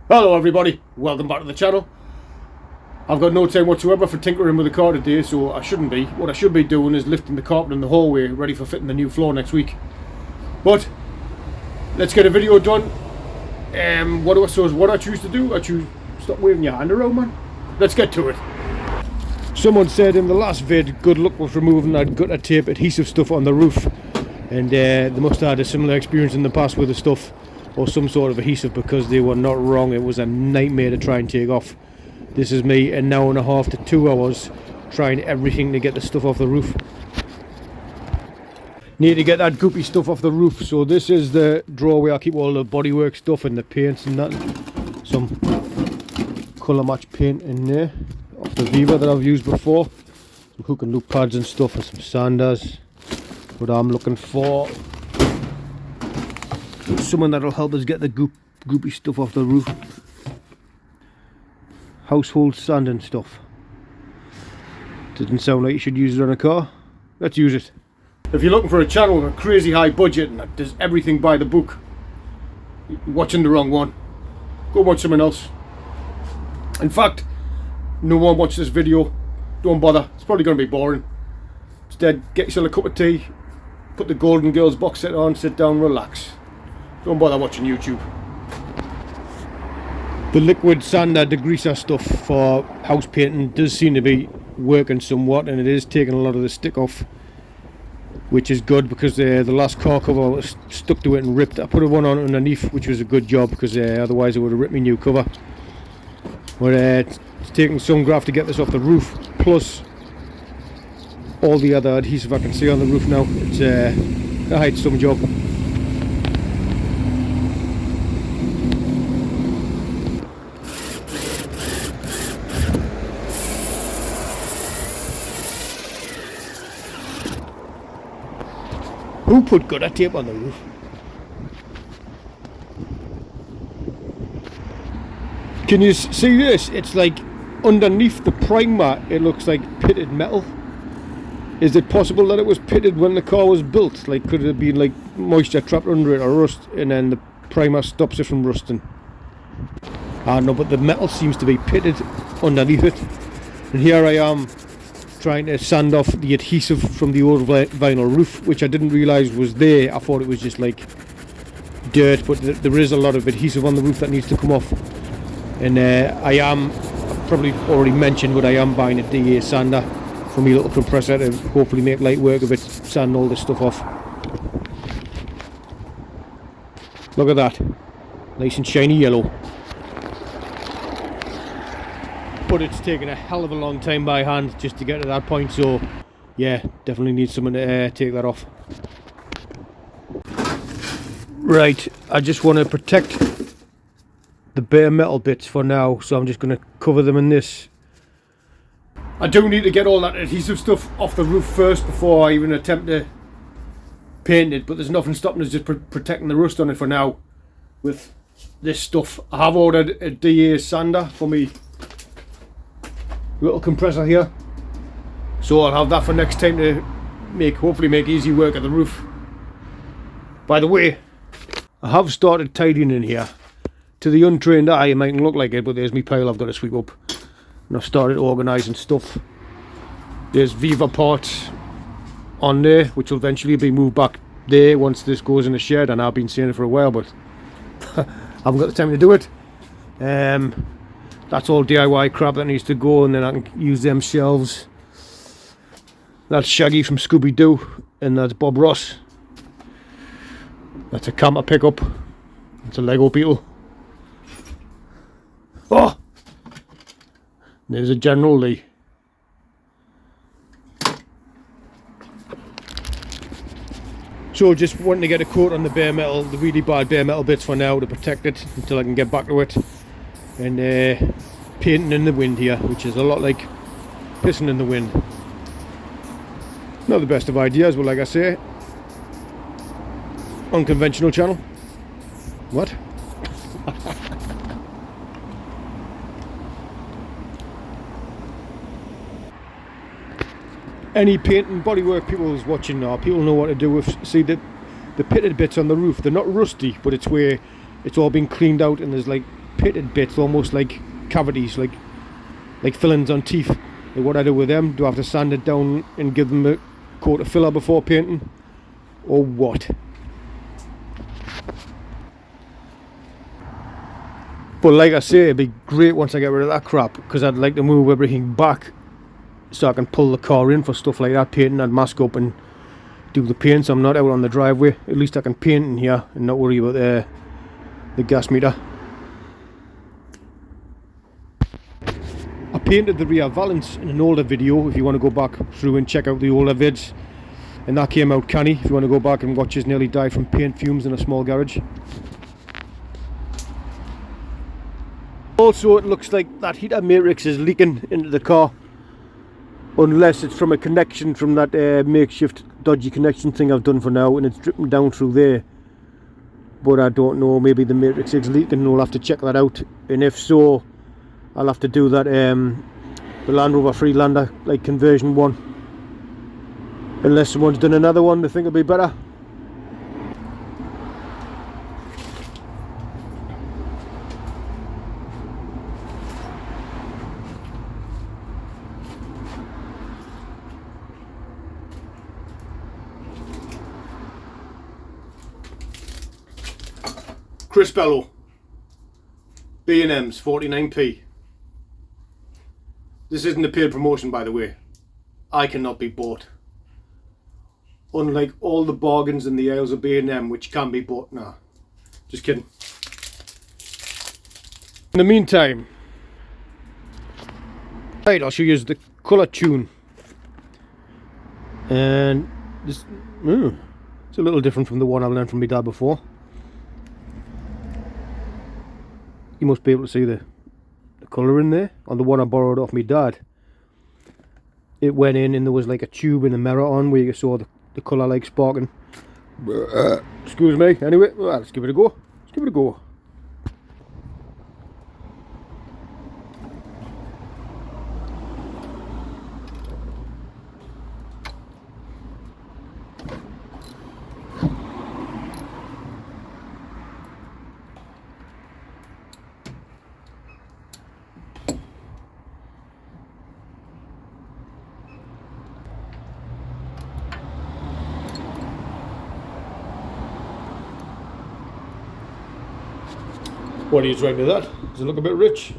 Hello everybody, welcome back to the channel. I've got no time whatsoever for tinkering with the car today, so I shouldn't be. What I should be doing is lifting the carpet in the hallway, ready for fitting the new floor next week. But let's get a video done. What I choose to do? Stop waving your hand around, man. Let's get to it. Someone said in the last vid, good luck with removing that gutter tape adhesive stuff on the roof, and they must have had a similar experience in the past with the stuff or some sort of adhesive, because they were not wrong. It was a nightmare to try and take off. This is me an hour and a half to 2 hours trying everything to get the stuff off the roof. Need to get that goopy stuff off the roof. So this is the drawer where I keep all the bodywork stuff and the paints and that. Some colour match paint in there off the Viva that I've used before. Some hook and loop pads and stuff, and some sanders. But I'm looking for someone that'll help us get the goopy stuff off the roof. Household sand and stuff. Doesn't sound like you should use it on a car. Let's use it. If you're looking for a channel with a crazy high budget and that does everything by the book, you're watching the wrong one. Go watch someone else. In fact, no one watch this video. Don't bother. It's probably going to be boring. Instead, get yourself a cup of tea, put the Golden Girls box set on, sit down, relax. Don't bother watching YouTube. The liquid sander degreaser stuff for house painting does seem to be working somewhat, and it is taking a lot of the stick off, which is good, because the last car cover was stuck to it and ripped. I put one on underneath, which was a good job, because otherwise it would have ripped me new cover. But it's taking some graft to get this off the roof, plus all the other adhesive I can see on the roof now. It's hides some job. Who put gutter tape on the roof? Can you see this? It's like underneath the primer it looks like pitted metal. Is it possible that it was pitted when the car was built? Like, could it have been like moisture trapped under it or rust, and then the primer stops it from rusting? I don't know, but the metal seems to be pitted underneath it. And here I am trying to sand off the adhesive from the old vinyl roof, which I didn't realise was there. I thought it was just like dirt, but there is a lot of adhesive on the roof that needs to come off. And I've probably already mentioned, but I am buying a DA sander for my little compressor to hopefully make light work of it, sand all this stuff off. Look at that, nice and shiny yellow. But it's taken a hell of a long time by hand just to get to that point, so yeah, definitely need someone to take that off. Right, I just want to protect the bare metal bits for now, so I'm just going to cover them in this. I do need to get all that adhesive stuff off the roof first before I even attempt to paint it, but there's nothing stopping us just protecting the rust on it for now with this stuff. I have ordered a DA sander for me little compressor here, so I'll have that for next time to hopefully make easy work of the roof. By the way, I have started tidying in here. To the untrained eye it mightn't look like it, but there's my pile I've got to sweep up, and I've started organising stuff. There's Viva parts on there which will eventually be moved back there once this goes in the shed, and I've been saying it for a while, but I haven't got the time to do it. That's all DIY crap that needs to go, and then I can use them shelves. That's Shaggy from Scooby-Doo, and that's Bob Ross. That's a camper pickup. It's a Lego Beetle. Oh! There's a General Lee. So just wanting to get a coat on the bare metal, the really bad bare metal bits for now, to protect it until I can get back to it. And painting in the wind here, which is a lot like pissing in the wind. Not the best of ideas, but like I say, unconventional channel. What? Any paint and bodywork people who's watching now, people know what to do with, see the pitted bits on the roof. They're not rusty, but it's where it's all been cleaned out and there's like pitted bits, almost like cavities, like fillings on teeth. Like what I do with them, do I have to sand it down and give them a coat of filler before painting, or what? But like I say, it'd be great once I get rid of that crap, because I'd like to move everything back so I can pull the car in for stuff like that, painting. I'd mask up and do the paint so I'm not out on the driveway. At least I can paint in here and not worry about the gas meter. I painted the rear valance in an older video if you want to go back through and check out the older vids, and that came out canny if you want to go back and watch us nearly die from paint fumes in a small garage. Also, it looks like that heater matrix is leaking into the car, unless it's from a connection from that makeshift dodgy connection thing I've done for now, and it's dripping down through there. But I don't know, maybe the matrix is leaking and we'll have to check that out, and if so, I'll have to do that the Land Rover Freelander like conversion one, unless someone's done another one they think it'll be better. Chris Bello, B&M's 49p. This isn't a paid promotion, by the way. I cannot be bought. Unlike all the bargains in the aisles of B&M, which can be bought. Nah, just kidding. In the meantime, right, I'll show you the colour tune. And this, it's a little different from the one I learned from my dad before. You must be able to see the colour in there. On the one I borrowed off my dad, it went in and there was like a tube in the mirror on where you saw the colour like sparking. Excuse me. Anyway, well, let's give it a go. Let's give it a go. What do you think of that? Does it look a bit rich?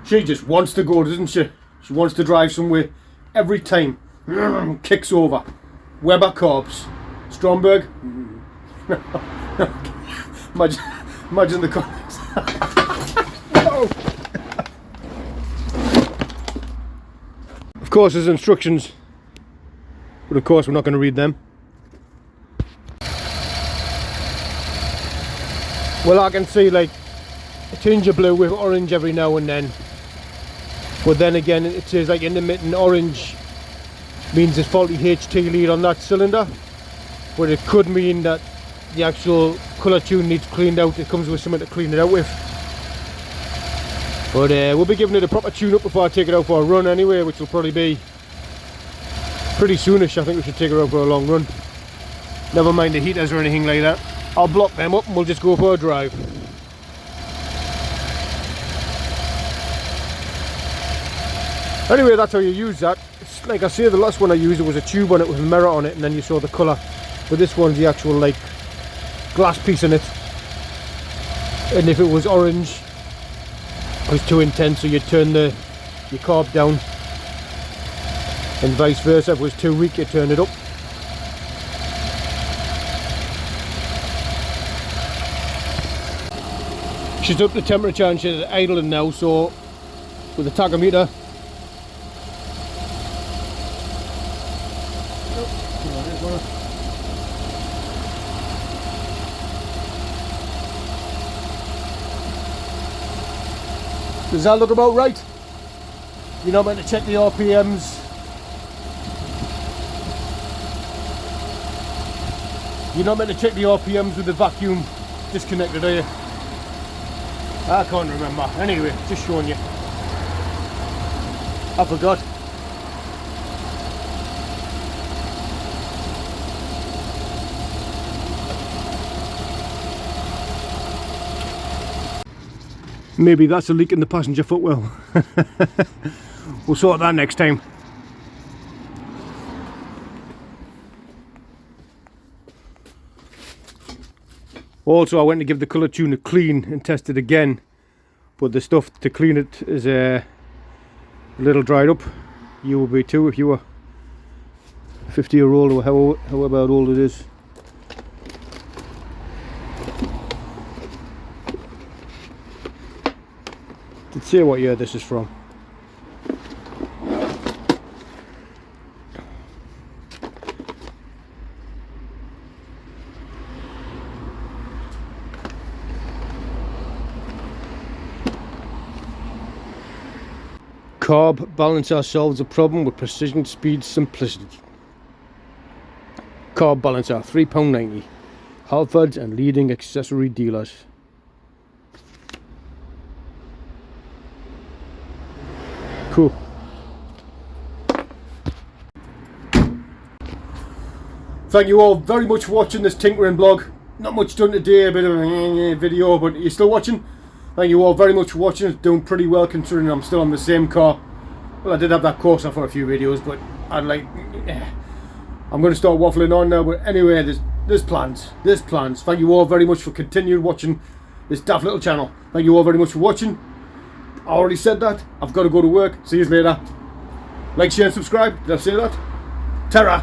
She just wants to go, doesn't she? She wants to drive somewhere every time. Kicks over. Weber Corbs. Stromberg. Imagine the comments. No. Of course there's instructions, but of course we're not going to read them. Well, I can see like a tinge of blue with orange every now and then. But then again, it says like intermittent orange means there's faulty HT lead on that cylinder. But it could mean that the actual colour tune needs cleaned out. It comes with something to clean it out with. But we'll be giving it a proper tune up before I take it out for a run anyway, which will probably be pretty soonish. I think we should take her out for a long run. Never mind the heaters or anything like that. I'll block them up and we'll just go for a drive. Anyway, that's how you use that. It's like I say, the last one I used, it was a tube on it with a mirror on it, and then you saw the colour. But this one's the actual like glass piece in it. And if it was orange, it was too intense, so you turn your carb down, and vice versa. If it was too weak, you turn it up. She's up the temperature and she's idling now, so with the tachometer, does that look about right? You're not meant to check the RPMs. You're not meant to check the RPMs with the vacuum disconnected, are you? I can't remember. Anyway, just showing you. I forgot. Maybe that's a leak in the passenger footwell. We'll sort that next time. Also, I went to give the colour tune a clean and test it again, but the stuff to clean it is a little dried up. You will be too if you were 50-year-old or however old it is. Did say what year this is from. Carb Balancer solves the problem with precision, speed, simplicity. Carb Balancer, £3.90. Halfords and leading accessory dealers. Cool. Thank you all very much for watching this tinkering blog. Not much done today, a bit of a video, but you're still watching. Thank you all very much for watching. It's doing pretty well considering I'm still on the same car. Well, I did have that course for a few videos, but I'm going to start waffling on now. But anyway, there's plans. There's plans. Thank you all very much for continuing watching this daft little channel. Thank you all very much for watching. I already said that. I've got to go to work. See you later. Like, share and subscribe. Did I say that? Terra.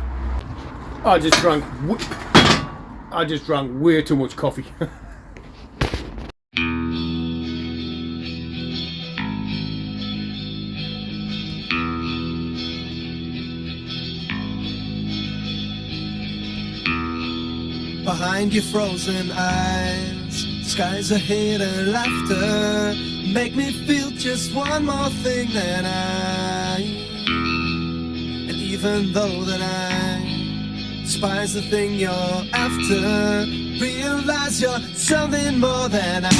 I just drank way too much coffee. Behind your frozen eyes, skies ahead and laughter make me feel just one more thing than and even though that I despise the thing you're after, realize you're something more than and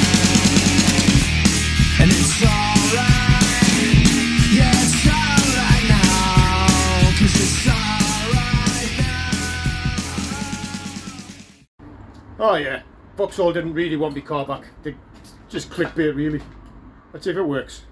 it's alright, yeah, it's alright now, 'cause it's alright now. Oh yeah, Vauxhall didn't really want me car back. They just clickbait really. Let's see if it works.